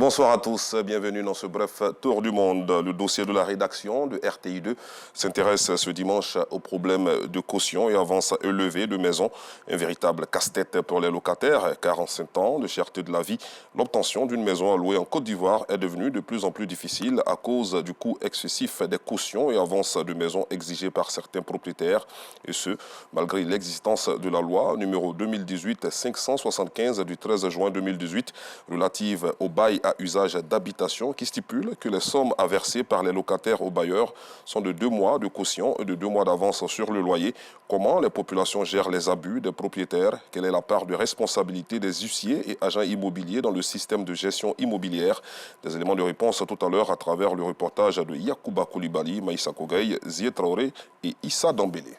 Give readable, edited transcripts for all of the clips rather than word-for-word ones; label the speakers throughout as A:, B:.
A: Bonsoir à tous, bienvenue dans ce bref tour du monde. Le dossier de la rédaction de RTI2 s'intéresse ce dimanche aux problèmes de caution et avance élevée de maisons. Un véritable casse-tête pour les locataires, car en 5 ans de cherté de la vie, l'obtention d'une maison à louer en Côte d'Ivoire est devenue de plus en plus difficile à cause du coût excessif des cautions et avances de maisons exigées par certains propriétaires. Et ce, malgré l'existence de la loi numéro 2018-575 du 13 juin 2018 relative au bail à usage d'habitation qui stipule que les sommes à verser par les locataires aux bailleurs sont de 2 mois de caution et de 2 mois d'avance sur le loyer. Comment les populations gèrent les abus des propriétaires? Quelle est la part de responsabilité des huissiers et agents immobiliers dans le système de gestion immobilière? Des éléments de réponse tout à l'heure à travers le reportage de Yacouba Koulibaly, Maïssa Kogueï, Zié Traoré et Issa Dambélé.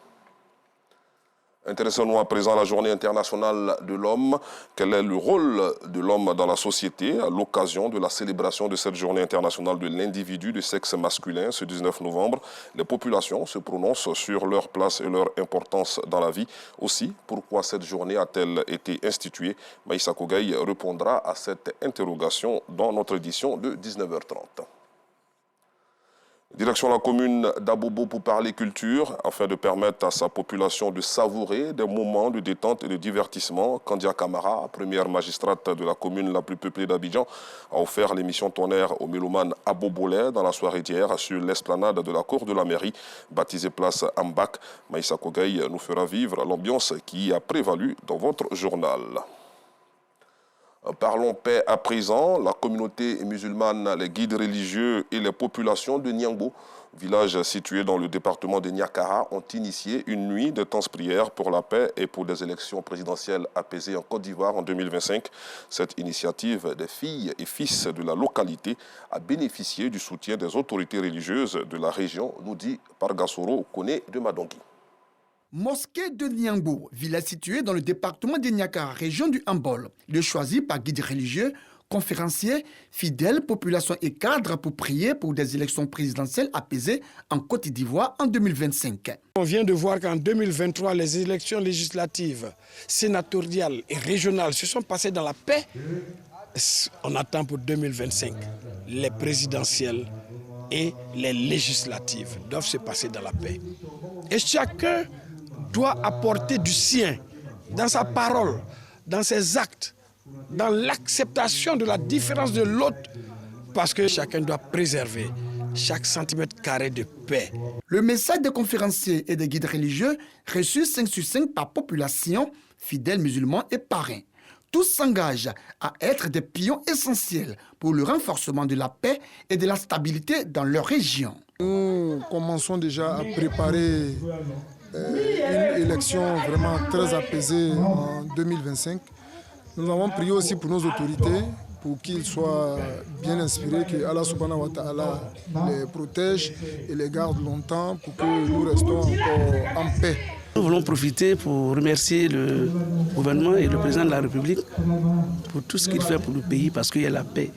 A: Intéressons-nous à présent à la Journée internationale de l'homme. Quel est le rôle de l'homme dans la société à l'occasion de la célébration de cette Journée internationale de l'individu de sexe masculin ce 19 novembre? Les populations se prononcent sur leur place et leur importance dans la vie. Aussi, pourquoi cette journée a-t-elle été instituée? Maïssa Kogueï répondra à cette interrogation dans notre édition de 19h30. Direction la commune d'Abobo pour parler culture, afin de permettre à sa population de savourer des moments de détente et de divertissement. Kandia Kamara, première magistrate de la commune la plus peuplée d'Abidjan, a offert l'émission Tonnerre aux mélomanes abobolais dans la soirée d'hier sur l'esplanade de la cour de la mairie, baptisée place Ambak. Maïssa Kogueï nous fera vivre l'ambiance qui a prévalu dans votre journal. Parlons paix à présent. La communauté musulmane, les guides religieux et les populations de Niangbo, village situé dans le département de Niakara, ont initié une nuit de danse prière pour la paix et pour des élections présidentielles apaisées en Côte d'Ivoire en 2025. Cette initiative des filles et fils de la localité a bénéficié du soutien des autorités religieuses de la région, nous dit Pargasoro Kone de Madongui.
B: Mosquée de Niangbo, village situé dans le département de Niakara, région du Hambol. Le choisi par guides religieux, conférenciers, fidèles, population et cadres pour prier pour des élections présidentielles apaisées en Côte d'Ivoire en 2025.
C: On vient de voir qu'en 2023, les élections législatives, sénatoriales et régionales se sont passées dans la paix. On attend pour 2025 les présidentielles et les législatives doivent se passer dans la paix. Et chacun doit apporter du sien dans sa parole, dans ses actes, dans l'acceptation de la différence de l'autre, parce que chacun doit préserver chaque centimètre carré de paix.
B: Le message des conférenciers et des guides religieux reçus 5 sur 5 par population, fidèles musulmans et parrains. Tous s'engagent à être des pions essentiels pour le renforcement de la paix et de la stabilité dans leur région.
D: Nous commençons déjà à préparer une élection vraiment très apaisée en 2025. Nous avons prié aussi pour nos autorités, pour qu'ils soient bien inspirés, que Allah subhanahu wa ta'ala les protège et les garde longtemps pour que nous restons encore en paix.
E: Nous voulons profiter pour remercier le gouvernement et le président de la République pour tout ce qu'il fait pour le pays parce qu'il y a la paix.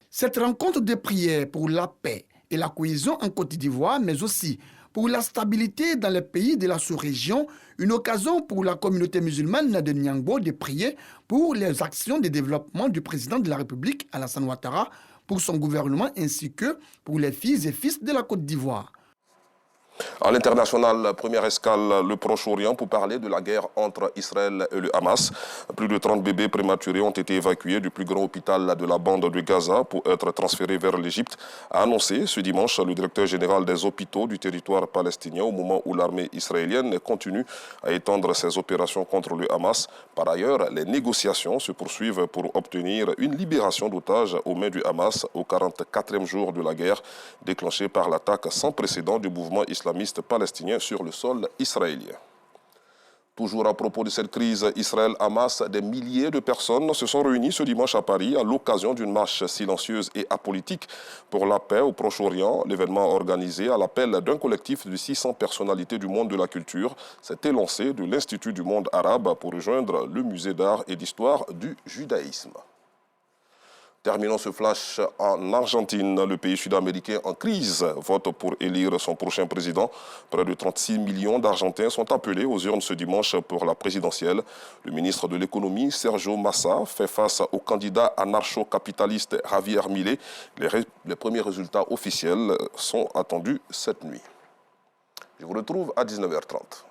B: Cette rencontre de prière pour la paix et la cohésion en Côte d'Ivoire, mais aussi pour la stabilité dans les pays de la sous-région, une occasion pour la communauté musulmane de Niangbo de prier pour les actions de développement du président de la République, Alassane Ouattara, pour son gouvernement ainsi que pour les filles et fils de la Côte d'Ivoire.
A: À l'international, première escale, le Proche-Orient pour parler de la guerre entre Israël et le Hamas. Plus de 30 bébés prématurés ont été évacués du plus grand hôpital de la bande de Gaza pour être transférés vers l'Égypte, a annoncé ce dimanche le directeur général des hôpitaux du territoire palestinien au moment où l'armée israélienne continue à étendre ses opérations contre le Hamas. Par ailleurs, les négociations se poursuivent pour obtenir une libération d'otages aux mains du Hamas au 44e jour de la guerre déclenchée par l'attaque sans précédent du mouvement islamiste palestinien sur le sol israélien. Toujours à propos de cette crise Israël-Hamas, des milliers de personnes se sont réunies ce dimanche à Paris à l'occasion d'une marche silencieuse et apolitique pour la paix au Proche-Orient. L'événement organisé à l'appel d'un collectif de 600 personnalités du monde de la culture s'est élancé de l'Institut du monde arabe pour rejoindre le musée d'art et d'histoire du judaïsme. Terminons ce flash en Argentine. Le pays sud-américain en crise vote pour élire son prochain président. Près de 36 millions d'Argentins sont appelés aux urnes ce dimanche pour la présidentielle. Le ministre de l'économie, Sergio Massa, fait face au candidat anarcho-capitaliste Javier Milei. Les premiers résultats officiels sont attendus cette nuit. Je vous retrouve à 19h30.